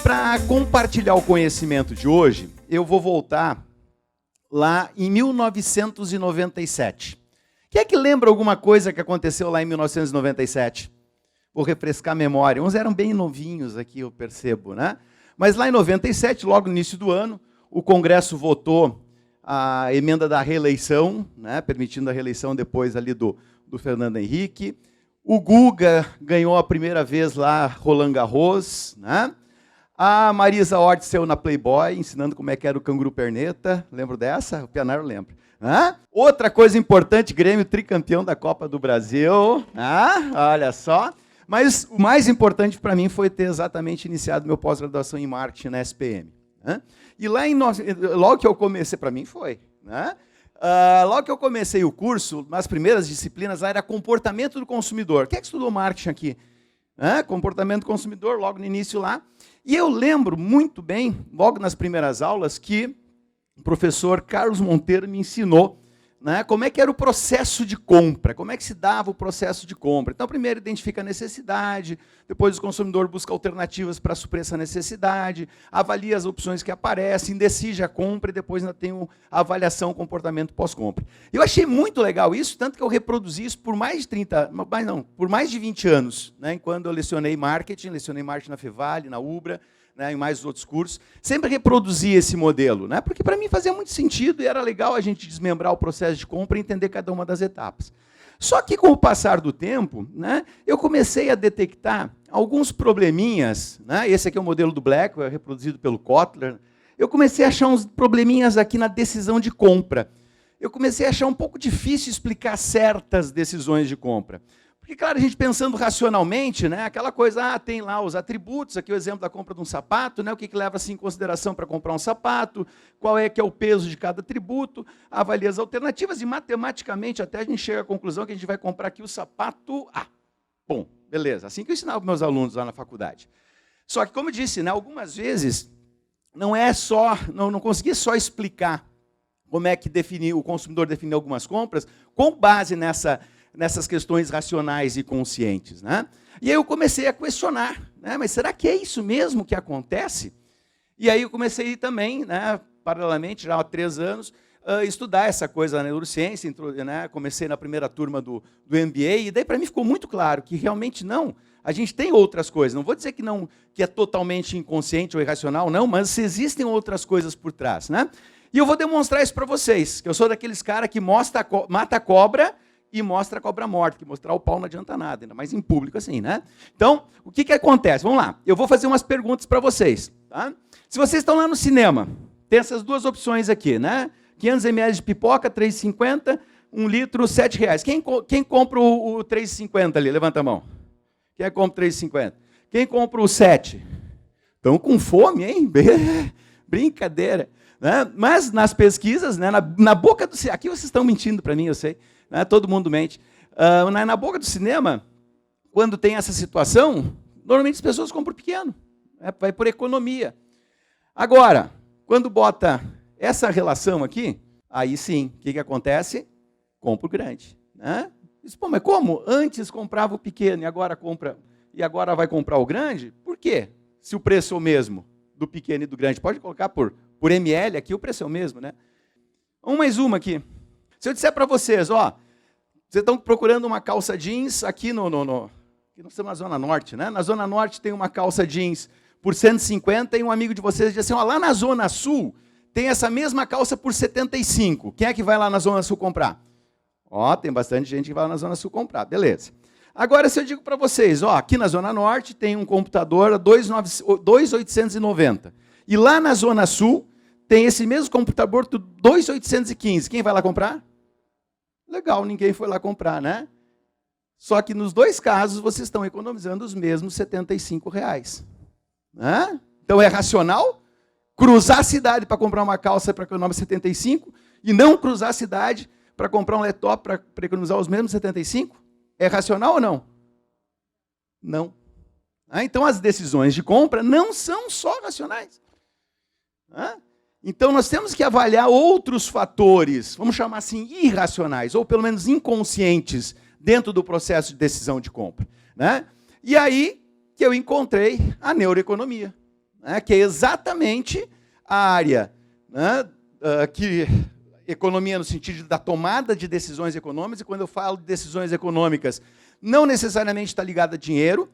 Para compartilhar o conhecimento de hoje, eu vou voltar lá em 1997. Quem é que lembra alguma coisa que aconteceu lá em 1997? Vou refrescar a memória. Uns eram bem novinhos aqui, eu percebo, né? Mas lá em 97, logo no início do ano, o Congresso votou a emenda da reeleição, né, permitindo a reeleição depois ali do Fernando Henrique. O Guga ganhou a primeira vez lá Roland Garros, né? A Marisa Hort saiu na Playboy, ensinando como é que era o canguru perneta. Lembro dessa? O Pianaro lembra. Outra coisa importante, Grêmio tricampeão da Copa do Brasil. Olha só. Mas o mais importante para mim foi ter exatamente iniciado meu pós-graduação em marketing na SPM. E lá logo que eu comecei, para mim foi, né? Logo que eu comecei o curso, nas primeiras disciplinas lá era comportamento do consumidor. Quem é que estudou marketing aqui? Comportamento do consumidor, logo no início lá. E eu lembro muito bem, logo nas primeiras aulas, que o professor Carlos Monteiro me ensinou, né, como é que era o processo de compra, como é que se dava o processo de compra. Então, primeiro identifica a necessidade, depois o consumidor busca alternativas para suprir essa necessidade, avalia as opções que aparecem, decide a compra e depois ainda tem a avaliação, comportamento pós-compra. Eu achei muito legal isso, tanto que eu reproduzi isso por mais de 20 anos, né, quando eu lecionei marketing na Fevale, na Ubra, né, em mais outros cursos, sempre reproduzi esse modelo, né, porque para mim fazia muito sentido e era legal a gente desmembrar o processo de compra e entender cada uma das etapas. Só que com o passar do tempo, né, eu comecei a detectar alguns probleminhas, né, esse aqui é o modelo do Blackwell, reproduzido pelo Kotler, eu comecei a achar uns probleminhas aqui na decisão de compra. Eu comecei a achar um pouco difícil explicar certas decisões de compra. Porque, claro, a gente pensando racionalmente, né, aquela coisa, tem lá os atributos, aqui o exemplo da compra de um sapato, né, o que leva-se em consideração para comprar um sapato, qual é que é o peso de cada atributo, avalia as alternativas e matematicamente até a gente chega à conclusão que a gente vai comprar aqui o sapato A. Bom, beleza, assim que eu ensinava para meus alunos lá na faculdade. Só que, como eu disse, né, algumas vezes não consegui só explicar como é que o consumidor definiu algumas compras com base nessas questões racionais e conscientes, né? E aí eu comecei a questionar, né? Mas será que é isso mesmo que acontece? E aí eu comecei também, né, paralelamente, já há 3 anos, estudar essa coisa da neurociência, né? Comecei na primeira turma do MBA, e daí para mim ficou muito claro que realmente não, a gente tem outras coisas, não vou dizer que é totalmente inconsciente ou irracional, não, mas existem outras coisas por trás, né? E eu vou demonstrar isso para vocês, que eu sou daqueles caras que mata a cobra e mostra a cobra morta, que mostrar o pau não adianta nada, ainda mais em público assim, né? Então, o que acontece? Vamos lá, eu vou fazer umas perguntas para vocês, tá? Se vocês estão lá no cinema, tem essas duas opções aqui, né? 500 ml de pipoca, R$ 3,50, 1 litro, R$ 7,00. Quem compra o R$ 3,50 ali? Levanta a mão. Quem compra o R$ 3,50? Quem compra o 7? Estão com fome, hein? Brincadeira. Né? Mas nas pesquisas, né, na boca do cinema, aqui vocês estão mentindo para mim, eu sei, né, todo mundo mente. Na boca do cinema, quando tem essa situação, normalmente as pessoas compram pequeno, né, vai por economia. Agora, quando bota essa relação aqui, aí sim, o que acontece? Compra o grande. Né? Diz, pô, mas como? Antes comprava o pequeno e agora vai comprar o grande? Por quê? Se o preço é o mesmo do pequeno e do grande, pode colocar por ml, aqui o preço é o mesmo, né? Mais uma aqui. Se eu disser para vocês, vocês estão procurando uma calça jeans aqui nós estamos na Zona Norte, né? Na Zona Norte tem uma calça jeans por 150 e um amigo de vocês diz assim, lá na Zona Sul tem essa mesma calça por 75. Quem é que vai lá na Zona Sul comprar? Tem bastante gente que vai lá na Zona Sul comprar, beleza. Agora, se eu digo para vocês, aqui na Zona Norte tem um computador a 2.890. E lá na Zona Sul tem esse mesmo computador por 2.815. Quem vai lá comprar? Legal, ninguém foi lá comprar, né? Só que nos dois casos vocês estão economizando os mesmos R$ 75. Né? Então é racional cruzar a cidade para comprar uma calça para economizar 75 e não cruzar a cidade para comprar um laptop para economizar os mesmos 75? É racional ou não? Não. Então, as decisões de compra não são só racionais. Então, nós temos que avaliar outros fatores, vamos chamar assim, irracionais, ou pelo menos inconscientes, dentro do processo de decisão de compra. Né? E aí que eu encontrei a neuroeconomia. né, que é exatamente a área, né, que economia no sentido da tomada de decisões econômicas, e quando eu falo de decisões econômicas, não necessariamente está ligada a dinheiro.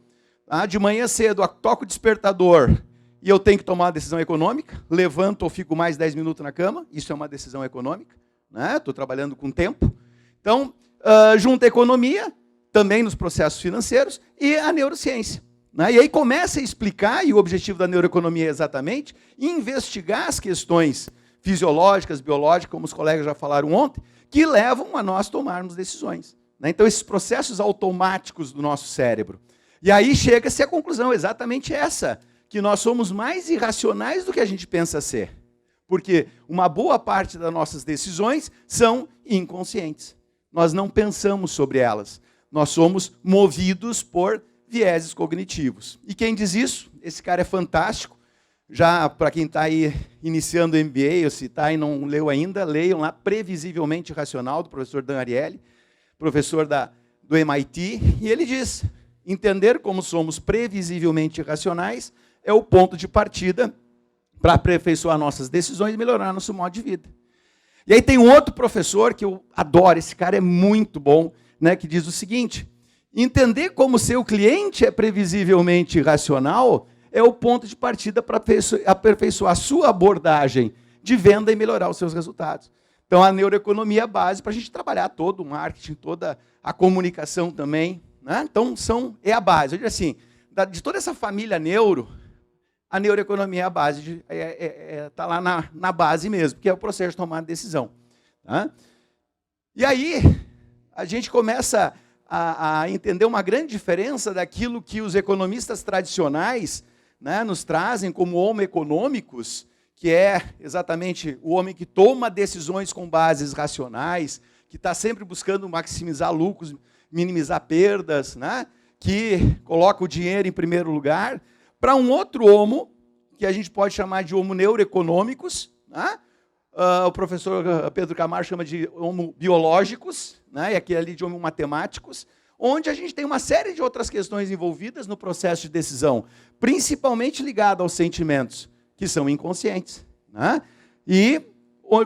Tá? De manhã cedo, toco o despertador e eu tenho que tomar uma decisão econômica, levanto ou fico mais 10 minutos na cama, isso é uma decisão econômica, né? Estou trabalhando com tempo. Então, junta a economia, também nos processos financeiros, e a neurociência. Né? E aí começa a explicar, e o objetivo da neuroeconomia é exatamente investigar as questões fisiológicas, biológicas, como os colegas já falaram ontem, que levam a nós tomarmos decisões. Né? Então, esses processos automáticos do nosso cérebro. E aí chega-se à conclusão exatamente essa, que nós somos mais irracionais do que a gente pensa ser. Porque uma boa parte das nossas decisões são inconscientes. Nós não pensamos sobre elas. Nós somos movidos por vieses cognitivos. E quem diz isso? Esse cara é fantástico. Já para quem está aí iniciando o MBA, ou se está e não leu ainda, leiam lá Previsivelmente Racional, do professor Dan Ariely, professor do MIT, e ele diz: entender como somos previsivelmente racionais é o ponto de partida para aperfeiçoar nossas decisões e melhorar nosso modo de vida. E aí tem um outro professor que eu adoro, esse cara é muito bom, né, que diz o seguinte: entender como seu cliente é previsivelmente racional é o ponto de partida para aperfeiçoar a sua abordagem de venda e melhorar os seus resultados. Então, a neuroeconomia é a base para a gente trabalhar todo o marketing, toda a comunicação também. Né? Então, é a base. Eu digo assim, de toda essa família neuro, a neuroeconomia é a base, está lá na base mesmo, que é o processo de tomar decisão. Tá? E aí, a gente começa a entender uma grande diferença daquilo que os economistas tradicionais, né, nos trazem como homo econômicos, que é exatamente o homem que toma decisões com bases racionais, que está sempre buscando maximizar lucros, minimizar perdas, né, que coloca o dinheiro em primeiro lugar, para um outro homo, que a gente pode chamar de homo neuroeconômicos, né? O professor Pedro Camargo chama de homo biológicos, né? E aquele ali de homo matemáticos, onde a gente tem uma série de outras questões envolvidas no processo de decisão, principalmente ligado aos sentimentos, que são inconscientes. Né? E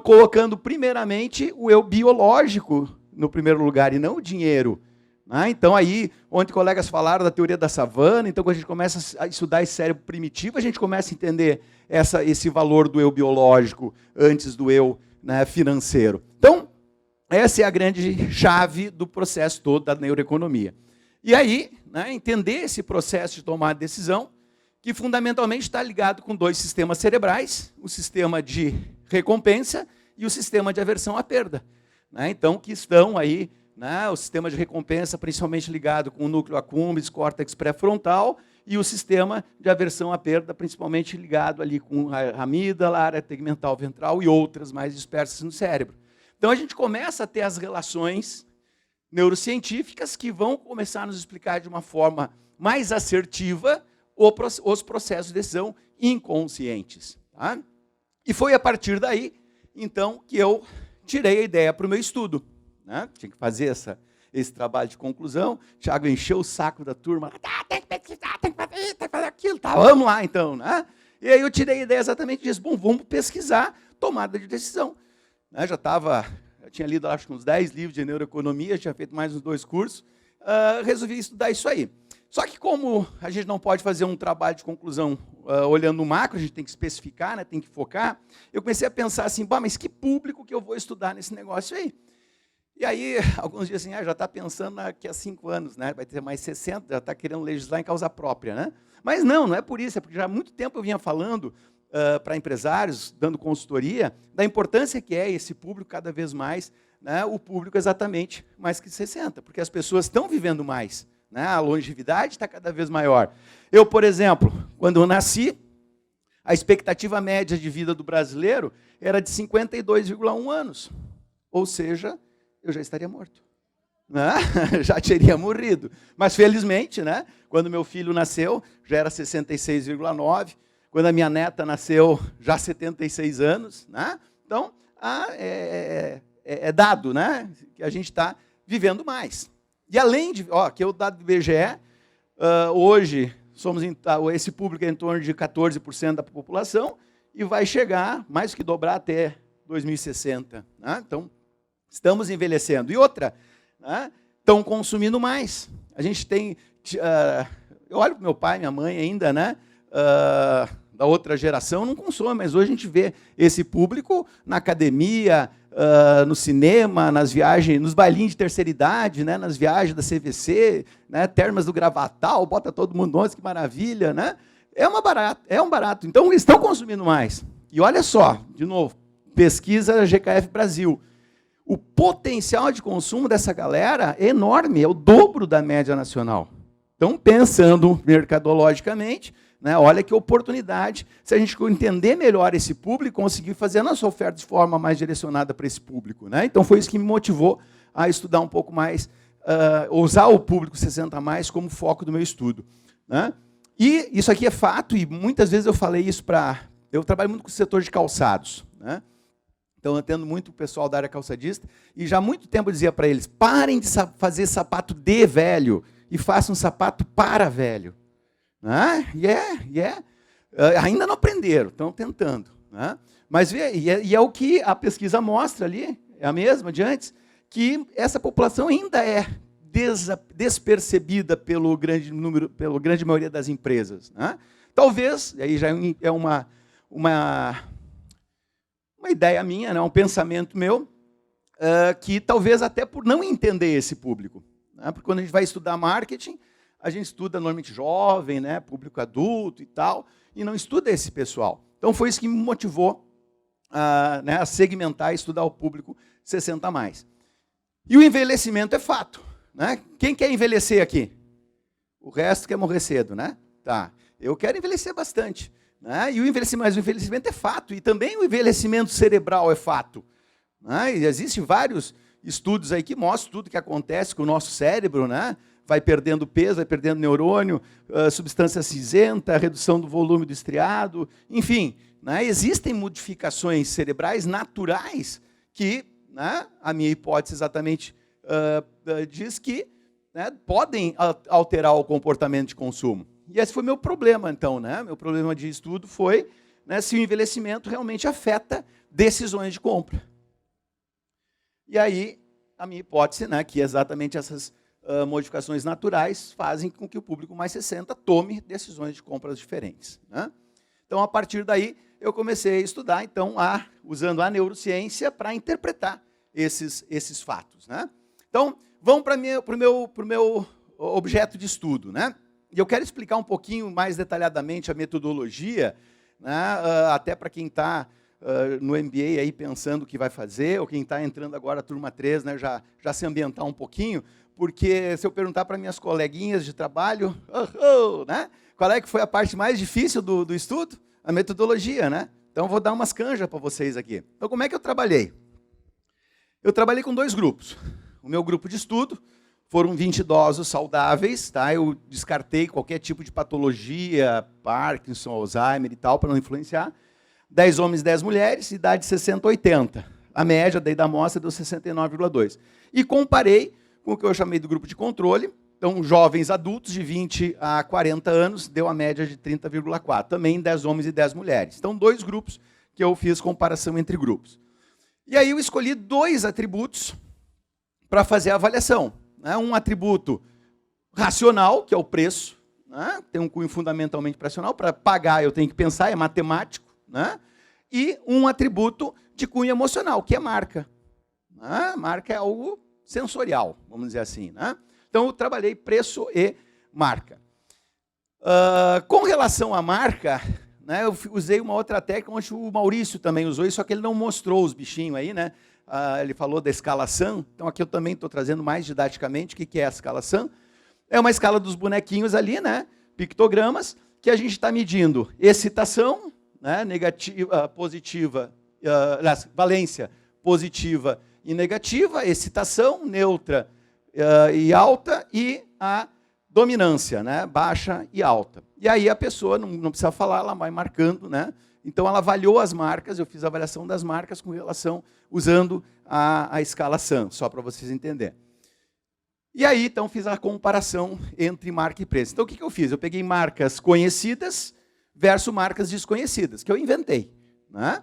colocando primeiramente o eu biológico no primeiro lugar, e não o dinheiro. Né? Então aí, onde colegas falaram da teoria da savana, então quando a gente começa a estudar esse cérebro primitivo, a gente começa a entender esse valor do eu biológico antes do eu, né, financeiro. Então, essa é a grande chave do processo todo da neuroeconomia. E aí, né, entender esse processo de tomar decisão, que fundamentalmente está ligado com dois sistemas cerebrais, o sistema de recompensa e o sistema de aversão à perda. Né? Então, que estão aí, né, o sistema de recompensa principalmente ligado com o núcleo accumbens, córtex pré-frontal, e o sistema de aversão à perda principalmente ligado ali com a amígdala, a área tegmental ventral e outras mais dispersas no cérebro. Então, a gente começa a ter as relações neurocientíficas que vão começar a nos explicar de uma forma mais assertiva os processos de decisão inconscientes. Tá? E foi a partir daí, então, que eu tirei a ideia para o meu estudo. Né? Tinha que fazer esse trabalho de conclusão. Thiago encheu o saco da turma. Tem que pesquisar, tem que fazer aquilo. Tá, vamos lá, então. Né? E aí eu tirei a ideia exatamente disso. Bom, vamos pesquisar tomada de decisão. Né? Eu tinha lido, acho que uns 10 livros de neuroeconomia, tinha feito mais uns 2 cursos. Resolvi estudar isso aí. Só que como a gente não pode fazer um trabalho de conclusão olhando no macro, a gente tem que especificar, né, tem que focar, eu comecei a pensar assim, mas que público que eu vou estudar nesse negócio aí? E aí, alguns dizem assim, já está pensando daqui a 5 anos, né, vai ter mais 60, já está querendo legislar em causa própria. Né? Mas não é por isso, é porque já há muito tempo eu vinha falando para empresários, dando consultoria, da importância que é esse público cada vez mais, né, o público exatamente mais que 60, porque as pessoas estão vivendo mais. Né? A longevidade está cada vez maior. Eu, por exemplo, quando eu nasci, a expectativa média de vida do brasileiro era de 52,1 anos. Ou seja, eu já estaria morto. Né? Já teria morrido. Mas, felizmente, né, quando meu filho nasceu, já era 66,9. Quando a minha neta nasceu, já 76 anos. Né? Então, é dado, né, que a gente está vivendo mais. E além de, aqui é o dado do IBGE, hoje esse público é em torno de 14% da população e vai chegar mais do que dobrar até 2060. Né? Então, estamos envelhecendo. E outra, né? Estão consumindo mais. A gente tem... eu olho para meu pai, minha mãe ainda, né? Da outra geração, não consome, mas hoje a gente vê esse público na academia, no cinema, nas viagens, nos bailinhos de terceira idade, né, nas viagens da CVC, né, Termas do Gravatal, bota todo mundo, nossa, que maravilha, né? É um barato. Então, eles estão consumindo mais. E olha só, de novo, pesquisa GKF Brasil. O potencial de consumo dessa galera é enorme, é o dobro da média nacional. Então, pensando mercadologicamente, né, olha que oportunidade, se a gente entender melhor esse público, conseguir fazer a nossa oferta de forma mais direcionada para esse público. Né? Então, foi isso que me motivou a estudar um pouco mais, usar o público 60+, como foco do meu estudo. Né? E isso aqui é fato, e muitas vezes eu falei isso para... Eu trabalho muito com o setor de calçados. Né? Então, eu atendo muito o pessoal da área calçadista, e já há muito tempo eu dizia para eles, parem de fazer sapato de velho, e façam um sapato para velho. Ainda não aprenderam, estão tentando. Né? Mas é o que a pesquisa mostra ali, é a mesma de antes, que essa população ainda é despercebida pela grande maioria das empresas. Né? Talvez, aí já é uma ideia minha, né? Um pensamento meu, que talvez até por não entender esse público. Né? Porque quando a gente vai estudar marketing, a gente estuda normalmente jovem, né, público adulto e tal, e não estuda esse pessoal. Então, foi isso que me motivou a segmentar e estudar o público 60+. E o envelhecimento é fato. Né? Quem quer envelhecer aqui? O resto quer morrer cedo, né? Tá. Eu quero envelhecer bastante. Né? Mas o envelhecimento é fato. E também o envelhecimento cerebral é fato. Né? E existem vários estudos aí que mostram tudo o que acontece com o nosso cérebro, né? Vai perdendo peso, vai perdendo neurônio, substância cinzenta, redução do volume do estriado, enfim, né, existem modificações cerebrais naturais que, né, a minha hipótese exatamente diz que, né, podem alterar o comportamento de consumo. E esse foi meu problema, então. Né, meu problema de estudo foi, né, se o envelhecimento realmente afeta decisões de compra. E aí, a minha hipótese, né, que exatamente essas modificações naturais fazem com que o público mais 60 tome decisões de compras diferentes. Né? Então, a partir daí, eu comecei a estudar, então, usando a neurociência para interpretar esses fatos. Né? Então, vamos para o meu objeto de estudo. Né? E eu quero explicar um pouquinho mais detalhadamente a metodologia, né? Até para quem está no MBA aí pensando o que vai fazer, ou quem está entrando agora a turma 3, né, já se ambientar um pouquinho, porque se eu perguntar para minhas coleguinhas de trabalho, né, qual é que foi a parte mais difícil do estudo? A metodologia, né? Então, vou dar umas canjas para vocês aqui. Então, como é que eu trabalhei? Eu trabalhei com 2 grupos. O meu grupo de estudo foram 20 idosos saudáveis, tá? Eu descartei qualquer tipo de patologia, Parkinson, Alzheimer e tal, para não influenciar. 10 homens e 10 mulheres, idade 60 a 80. A média daí da amostra deu 69,2. E comparei com o que eu chamei do grupo de controle. Então, jovens adultos de 20 a 40 anos, deu a média de 30,4. Também 10 homens e 10 mulheres. Então, 2 grupos que eu fiz comparação entre grupos. E aí eu escolhi 2 atributos para fazer a avaliação. Né? Um atributo racional, que é o preço. Né? Tem um cunho fundamentalmente racional. Para pagar, eu tenho que pensar, é matemático. Né? E um atributo de cunho emocional, que é marca. Né? Marca é algo sensorial, vamos dizer assim. Né? Então, eu trabalhei preço e marca. Com relação à marca, né, eu usei uma outra técnica, onde o Maurício também usou isso, só que ele não mostrou os bichinhos aí, né? Ele falou da escala SAM, então aqui eu também estou trazendo mais didaticamente o que é a escala SAM. É uma escala dos bonequinhos ali, né? Pictogramas, que a gente está medindo excitação, né, negativa, positiva, valência positiva e negativa, excitação neutra e alta, e a dominância, né, baixa e alta. E aí a pessoa, não precisa falar, ela vai marcando, né? Então ela avaliou as marcas, eu fiz a avaliação das marcas com relação, usando a escala SAM, só para vocês entenderem. E aí, então, fiz a comparação entre marca e preço. Então, o que eu fiz? Eu peguei marcas conhecidas versus marcas desconhecidas, que eu inventei. Né?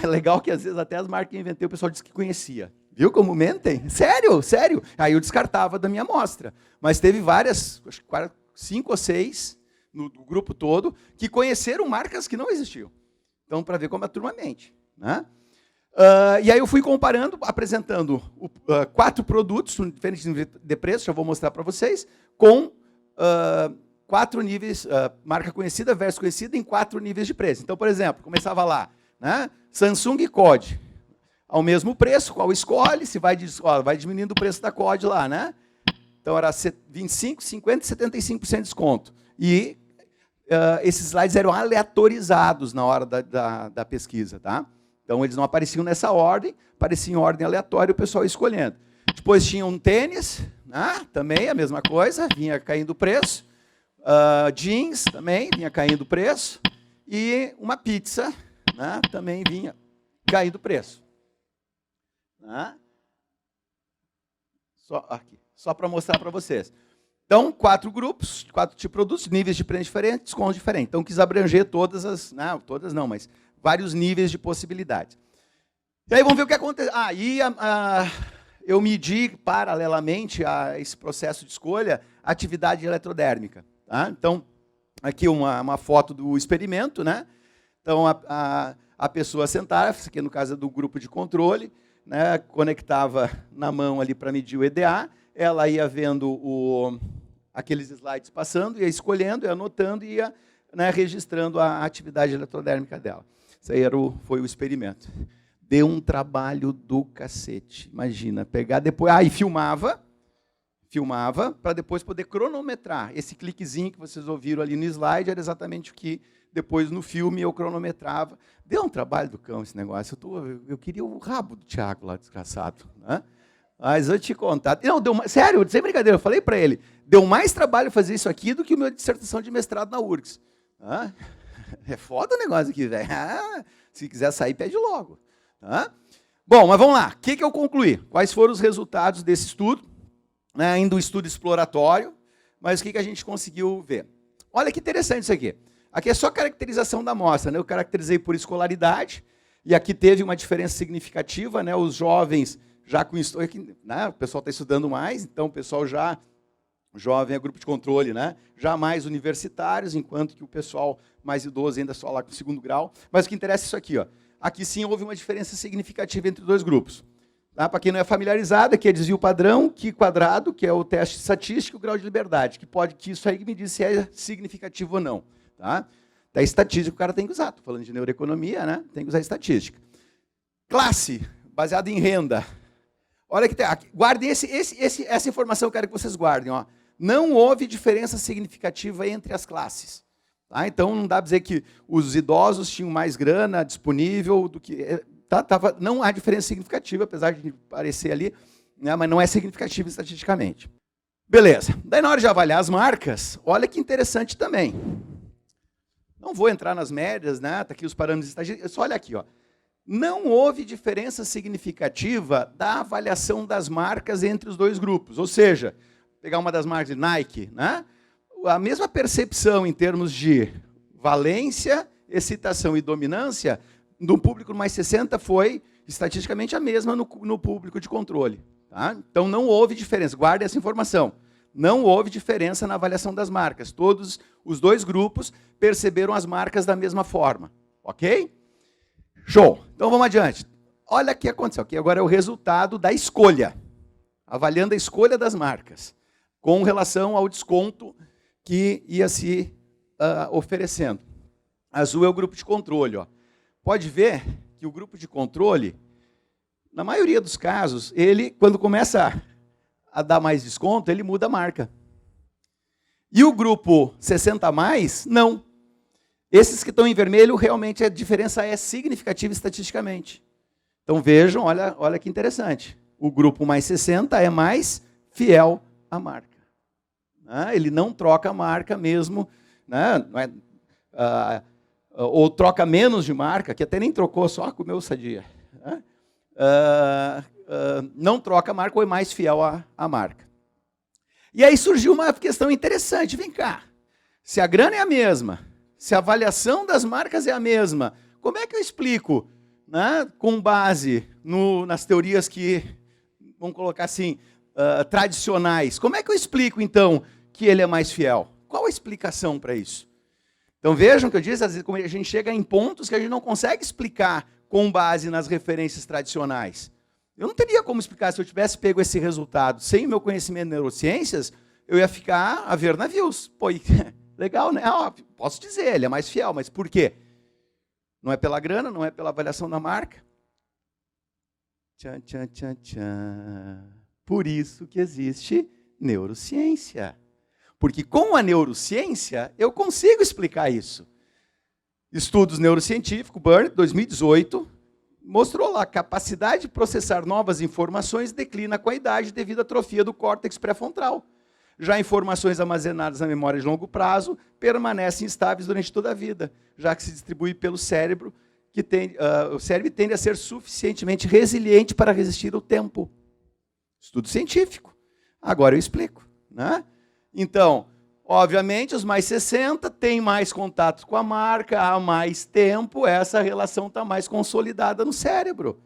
É legal que, às vezes, até as marcas que eu inventei, o pessoal disse que conhecia. Viu como mentem? Sério, sério. Aí eu descartava da minha amostra. Mas teve várias, acho que 5 ou 6, no grupo todo, que conheceram marcas que não existiam. Então, para ver como a turma mente. Né? E aí eu fui comparando, apresentando 4 produtos, diferentes níveis de preço, já vou mostrar para vocês, com 4 níveis, marca conhecida versus conhecida, em 4 níveis de preço. Então, por exemplo, começava lá, né? Samsung e COD, ao mesmo preço, qual escolhe, se vai diminuindo o preço da COD lá, né? Então era 25, 50 e 75% de desconto. E esses slides eram aleatorizados na hora da pesquisa, tá? Então eles não apareciam nessa ordem, apareciam em ordem aleatória, o pessoal escolhendo. Depois tinha um tênis, né? Também a mesma coisa, vinha caindo o preço. Jeans também vinha caindo o preço. E uma pizza, né? Também vinha caindo o preço. Né? Só para mostrar para vocês. Então, 4 grupos, 4 tipos de produtos, níveis de preço diferentes, descontos diferentes. Então, quis abranger todas as... Não, todas não, mas vários níveis de possibilidades. E aí, vamos ver o que acontece. Eu medi, paralelamente a esse processo de escolha, atividade eletrodérmica. Tá? Então, aqui uma foto do experimento. Né? Então, a pessoa sentava, aqui no caso é do grupo de controle, né, conectava na mão ali para medir o EDA, ela ia vendo aqueles slides passando, ia escolhendo, ia anotando e ia, né, registrando a atividade eletrodérmica dela. Isso aí foi o experimento. Deu um trabalho do cacete. Imagina, pegar depois... e filmava para depois poder cronometrar. Esse cliquezinho que vocês ouviram ali no slide era exatamente o que depois no filme eu cronometrava. Deu um trabalho do cão esse negócio. Eu queria o rabo do Thiago lá, desgraçado. Né? Mas eu te contar... Não, sério, sem brincadeira, eu falei para ele, deu mais trabalho fazer isso aqui do que a minha dissertação de mestrado na URGS. É foda o negócio aqui, velho. Se quiser sair, pede logo. Bom, mas vamos lá. O que eu concluí? Quais foram os resultados desse estudo? Ainda um estudo exploratório, mas o que a gente conseguiu ver? Olha que interessante isso aqui. Aqui é só caracterização da amostra. Né? Eu caracterizei por escolaridade, e aqui teve uma diferença significativa. Né? Os jovens já com isso... Né? O pessoal está estudando mais, então o pessoal já... Jovem é grupo de controle, né? Já mais universitários, enquanto que o pessoal mais idoso ainda só lá com 2º grau. Mas o que interessa é isso aqui. Ó. Aqui sim houve uma diferença significativa entre os 2 grupos. Tá? Para quem não é familiarizado, aqui é desvio padrão, Q quadrado, que é o teste estatístico, e o grau de liberdade, que isso aí me diz se é significativo ou não. Tá? Da estatística o cara tem que usar. Estou falando de neuroeconomia, né? Tem que usar estatística. Classe, baseada em renda. Olha que tem. Guardem essa informação, eu quero que vocês guardem. Ó. Não houve diferença significativa entre as classes. Tá? Então, não dá para dizer que os idosos tinham mais grana disponível do que... não há diferença significativa, apesar de parecer ali, né, mas não é significativa estatisticamente. Beleza. Daí, na hora de avaliar as marcas, olha que interessante também. Não vou entrar nas médias, né? Tá aqui os parâmetros estatísticos. Só olha aqui, ó. Não houve diferença significativa da avaliação das marcas entre os 2 grupos. Ou seja, pegar uma das marcas de Nike, né? A mesma percepção em termos de valência, excitação e dominância, no público mais 60 foi estatisticamente a mesma no público de controle. Tá? Então não houve diferença, guarde essa informação. Não houve diferença na avaliação das marcas. Todos os 2 grupos perceberam as marcas da mesma forma. Ok? Show. Então vamos adiante. Olha o que aconteceu. Aqui agora é o resultado da escolha. Avaliando a escolha das marcas. Com relação ao desconto que ia se oferecendo. Azul é o grupo de controle. Ó. Pode ver que o grupo de controle, na maioria dos casos, ele, quando começa a dar mais desconto, ele muda a marca. E o grupo 60 a mais, não. Esses que estão em vermelho, realmente a diferença é significativa estatisticamente. Então vejam, olha que interessante. O grupo mais 60 é mais fiel à marca. Ele não troca a marca mesmo, né? Ou troca menos de marca, que até nem trocou, só comeu sadia. Não troca a marca ou é mais fiel à marca. E aí surgiu uma questão interessante, vem cá, se a grana é a mesma, se a avaliação das marcas é a mesma, como é que eu explico, né, com base nas teorias que, vamos colocar assim, tradicionais, como é que eu explico, então, que ele é mais fiel? Qual a explicação para isso? Então vejam que eu disse, às vezes a gente chega em pontos que a gente não consegue explicar com base nas referências tradicionais. Eu não teria como explicar se eu tivesse pego esse resultado. Sem o meu conhecimento de neurociências, eu ia ficar a ver navios. Pô, legal, né? Óbvio, posso dizer, ele é mais fiel, mas por quê? Não é pela grana, não é pela avaliação da marca. Tchan, tchan, tchan, tchan. Por isso que existe neurociência. Porque com a neurociência, eu consigo explicar isso. Estudos neurocientíficos, Burnett, 2018, mostrou lá, a capacidade de processar novas informações declina com a idade devido à atrofia do córtex pré-frontal. Já informações armazenadas na memória de longo prazo permanecem estáveis durante toda a vida, já que se distribui pelo cérebro, o cérebro tende a ser suficientemente resiliente para resistir ao tempo. Estudo científico. Agora eu explico, né? Então, obviamente, os mais 60 têm mais contato com a marca, há mais tempo, essa relação está mais consolidada no cérebro,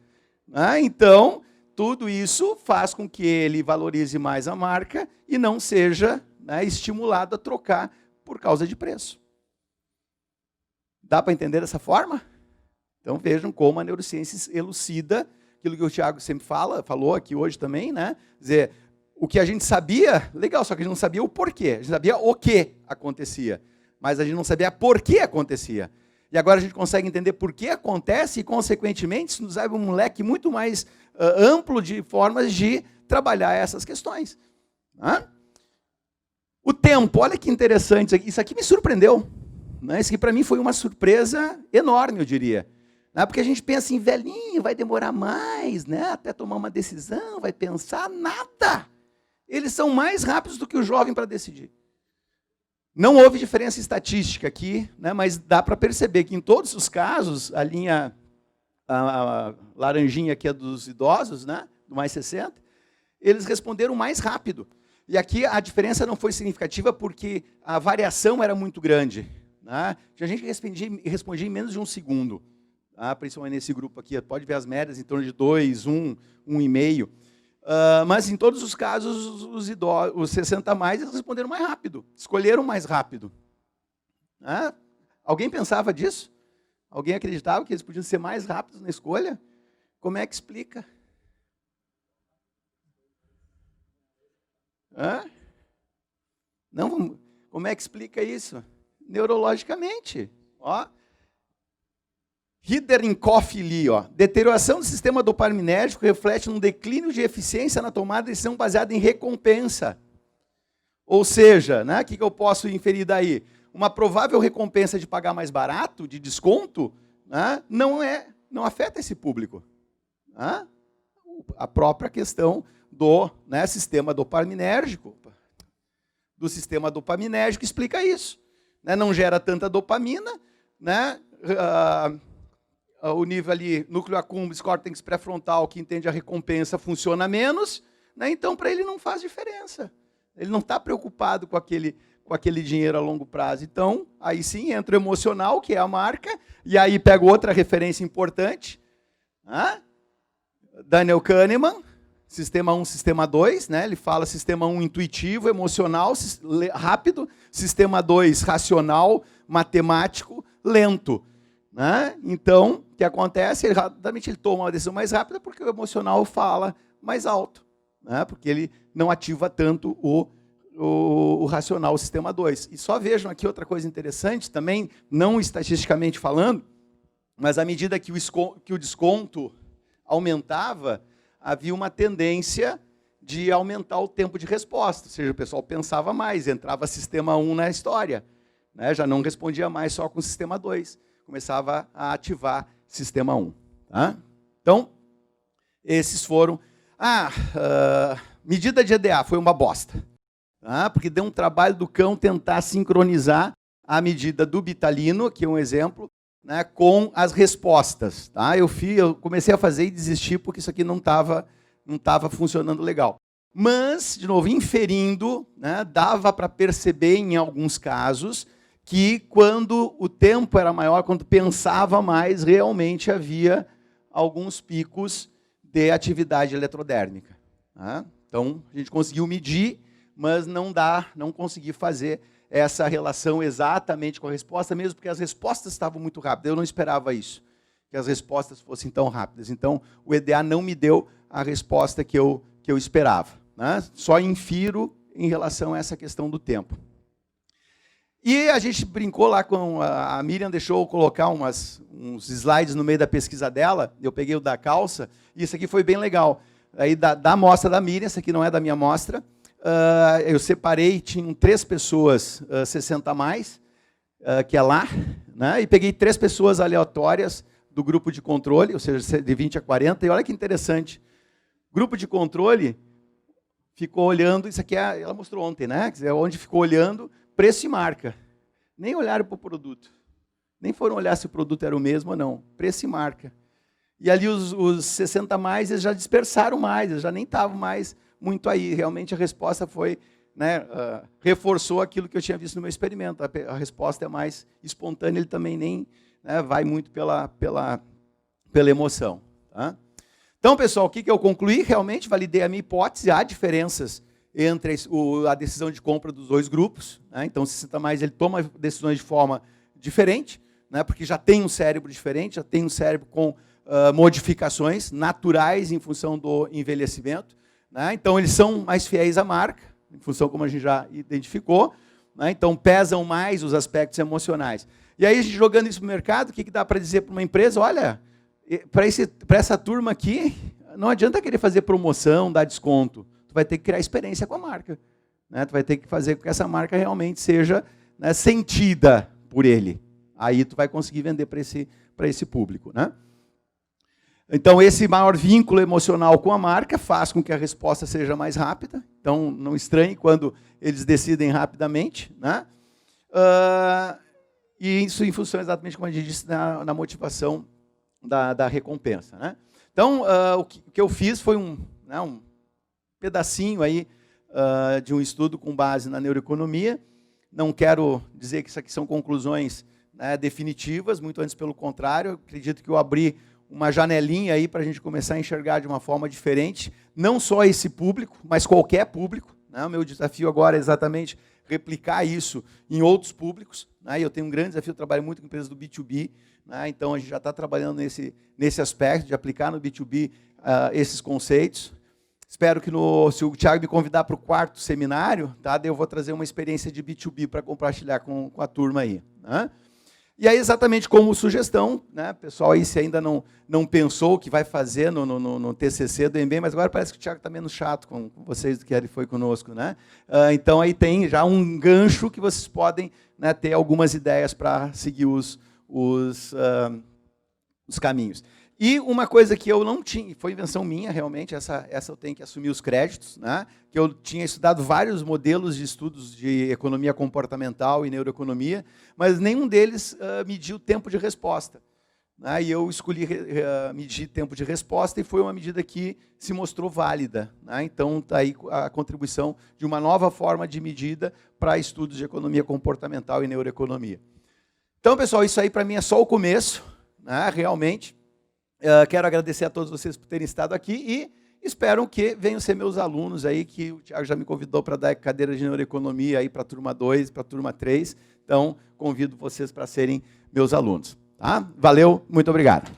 né? Então, tudo isso faz com que ele valorize mais a marca e não seja, né, estimulado a trocar por causa de preço. Dá para entender dessa forma? Então vejam como a neurociência elucida aquilo que o Thiago sempre falou aqui hoje também, né? Quer dizer, o que a gente sabia, legal, só que a gente não sabia o porquê. A gente sabia o que acontecia, mas a gente não sabia por que acontecia. E agora a gente consegue entender por que acontece e, consequentemente, isso nos abre um leque muito mais amplo de formas de trabalhar essas questões. Tá? O tempo, olha que interessante, isso aqui me surpreendeu. Né? Isso aqui para mim foi uma surpresa enorme, eu diria. Né? Porque a gente pensa em velhinho, vai demorar mais, né? Até tomar uma decisão, vai pensar, nada. Eles são mais rápidos do que o jovem para decidir. Não houve diferença estatística aqui, né, mas dá para perceber que em todos os casos, a laranjinha aqui é dos idosos, né, do mais 60, eles responderam mais rápido. E aqui a diferença não foi significativa porque a variação era muito grande. Né? Tinha gente que respondia em menos de um segundo, tá? Principalmente nesse grupo aqui. Pode ver as médias em torno de 2, 1, 1,5. Mas em todos os casos, os idosos, os 60 a mais, eles responderam mais rápido, escolheram mais rápido. Alguém pensava disso? Alguém acreditava que eles podiam ser mais rápidos na escolha? Como é que explica? Não, como é que explica isso? Neurologicamente. Ó. Ridderikoff e Lee, ó. Deterioração do sistema dopaminérgico reflete um declínio de eficiência na tomada de decisão baseada em recompensa. Ou seja, né, o que eu posso inferir daí? Uma provável recompensa de pagar mais barato, de desconto, né, não afeta esse público. Né? A própria questão do, né, sistema dopaminérgico, explica isso. Né? Não gera tanta dopamina, né? O nível ali, núcleo accumbens, córtex pré-frontal, que entende a recompensa, funciona menos, né? Então para ele não faz diferença. Ele não está preocupado com aquele dinheiro a longo prazo. Então, aí sim, entra o emocional, que é a marca, e aí pega outra referência importante, Daniel Kahneman, Sistema 1, Sistema 2, né? Ele fala Sistema 1 intuitivo, emocional, rápido, Sistema 2 racional, matemático, lento. Né? Então, o que acontece? Ele toma uma decisão mais rápida porque o emocional fala mais alto, né? Porque ele não ativa tanto o racional, o sistema 2. E só vejam aqui outra coisa interessante, também, não estatisticamente falando, mas à medida que o desconto aumentava, havia uma tendência de aumentar o tempo de resposta, ou seja, o pessoal pensava mais, entrava sistema 1 na história, né? Já não respondia mais só com o sistema 2. Começava a ativar sistema 1. Tá? Então, esses foram... medida de EDA foi uma bosta. Tá? Porque deu um trabalho do cão tentar sincronizar a medida do Bitalino, que é um exemplo, né, com as respostas. Tá? Eu comecei a fazer e desisti porque isso aqui não estava funcionando legal. Mas, de novo, inferindo, né, dava para perceber em alguns casos que quando o tempo era maior, quando pensava mais, realmente havia alguns picos de atividade eletrodérmica. Né? Então, a gente conseguiu medir, mas não consegui fazer essa relação exatamente com a resposta, mesmo porque as respostas estavam muito rápidas. Eu não esperava isso, que as respostas fossem tão rápidas. Então, o EDA não me deu a resposta que eu esperava. Né? Só infiro em relação a essa questão do tempo. E a gente brincou lá com... A Miriam deixou eu colocar uns slides no meio da pesquisa dela, eu peguei o da calça, e isso aqui foi bem legal. Aí da amostra da Miriam, essa aqui não é da minha amostra, eu separei, tinham 3 pessoas 60 a mais, que é lá, né? E peguei 3 pessoas aleatórias do grupo de controle, ou seja, de 20 a 40, e olha que interessante. Grupo de controle ficou olhando, isso aqui ela mostrou ontem, né? Quer dizer, onde ficou olhando preço e marca. Nem olharam para o produto. Nem foram olhar se o produto era o mesmo ou não. Preço e marca. E ali os 60 a mais, eles já dispersaram mais, eles já nem estavam mais muito aí. Realmente a resposta foi, né, reforçou aquilo que eu tinha visto no meu experimento. A resposta é mais espontânea, ele também nem, né, vai muito pela emoção. Tá? Então, pessoal, o que eu concluí? Realmente validei a minha hipótese, há diferenças entre a decisão de compra dos 2 grupos. Né? Então, o 60 mais ele toma decisões de forma diferente, né? Porque já tem um cérebro diferente, já tem um cérebro com modificações naturais em função do envelhecimento. Né? Então, eles são mais fiéis à marca, em função como a gente já identificou. Né? Então, pesam mais os aspectos emocionais. E aí, a gente jogando isso no mercado, o que dá para dizer para uma empresa? Olha, para essa turma aqui, não adianta querer fazer promoção, dar desconto. Vai ter que criar experiência com a marca. Né? Tu vai ter que fazer com que essa marca realmente seja, né, sentida por ele. Aí tu vai conseguir vender para esse público. Né? Então, esse maior vínculo emocional com a marca faz com que a resposta seja mais rápida. Então, não estranhe quando eles decidem rapidamente. Né? E isso em função exatamente, como a gente disse, na motivação da recompensa. Né? Então, o que eu fiz foi um pedacinho aí de um estudo com base na neuroeconomia. Não quero dizer que isso aqui são conclusões, né, definitivas, muito antes pelo contrário. Eu acredito que eu abri uma janelinha aí para a gente começar a enxergar de uma forma diferente, não só esse público, mas qualquer público. Né? O meu desafio agora é exatamente replicar isso em outros públicos. Né? Eu tenho um grande desafio, eu trabalho muito com empresas do B2B, né? Então a gente já está trabalhando nesse aspecto de aplicar no B2B esses conceitos. Espero que se o Thiago me convidar para o 4º seminário, tá, daí eu vou trazer uma experiência de B2B para compartilhar com a turma aí. Né? E aí, exatamente como sugestão, né, pessoal, aí se ainda não pensou o que vai fazer no TCC do MBA, mas agora parece que o Thiago está menos chato com vocês do que ele foi conosco. Né? Então, aí tem já um gancho que vocês podem, né, ter algumas ideias para seguir os caminhos. E uma coisa que eu não tinha, foi invenção minha realmente, essa eu tenho que assumir os créditos, né? Que eu tinha estudado vários modelos de estudos de economia comportamental e neuroeconomia, mas nenhum deles mediu o tempo de resposta. Né? E eu escolhi medir tempo de resposta e foi uma medida que se mostrou válida. Né? Então, está aí a contribuição de uma nova forma de medida para estudos de economia comportamental e neuroeconomia. Então, pessoal, isso aí para mim é só o começo, né? Realmente. Quero agradecer a todos vocês por terem estado aqui e espero que venham ser meus alunos aí, que o Thiago já me convidou para dar cadeira de neuroeconomia aí para a turma 2, para a turma 3. Então, convido vocês para serem meus alunos. Tá? Valeu, muito obrigado.